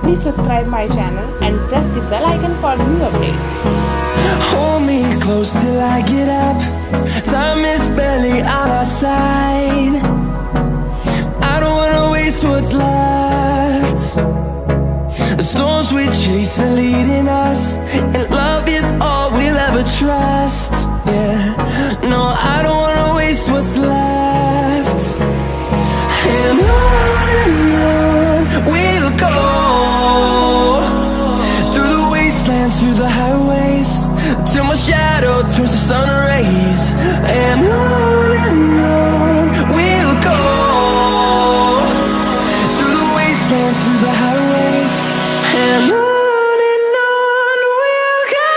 Please subscribe my channel and press the bell icon for new updates. Hold me close till I get up. Time is barely on our side. I don't wanna waste what's left. The storms we chase are leading us, and love is all we'll ever trust. Yeah, no, I don't wanna waste what's left. And on we'll go, through the wastelands, through the highways, till my shadow turns to sun rays. And on we'll go, through the wastelands, through the highways, and on we'll go.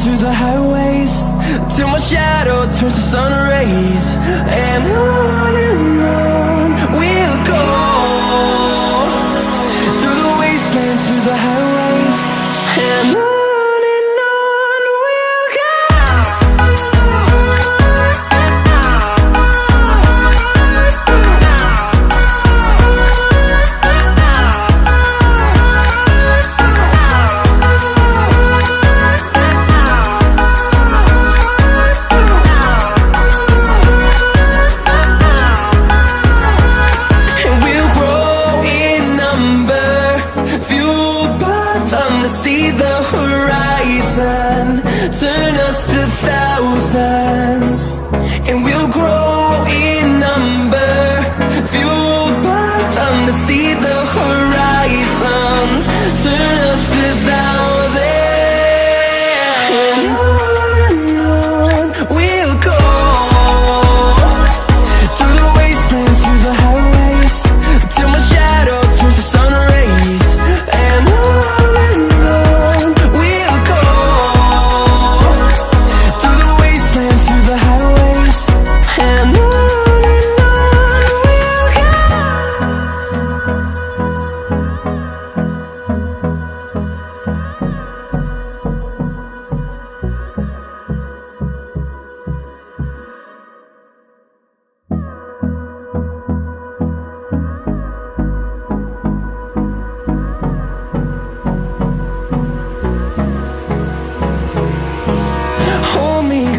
Through the highways, till my shadow turns to sun rays. And on we'll go, through the wastelands, through the highways, and on we'll go. See the horizon turn us to thousands, and we'll grow in number, fueled by them. To see the horizon turn us to thousands, and on we'll go, through the wastelands, through the highways, till my shadow turns to sun rays. And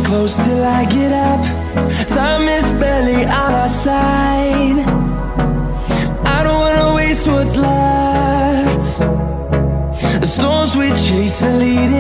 close till I get up. Time is barely on our side. I don't wanna waste what's left. The storms we chase are leading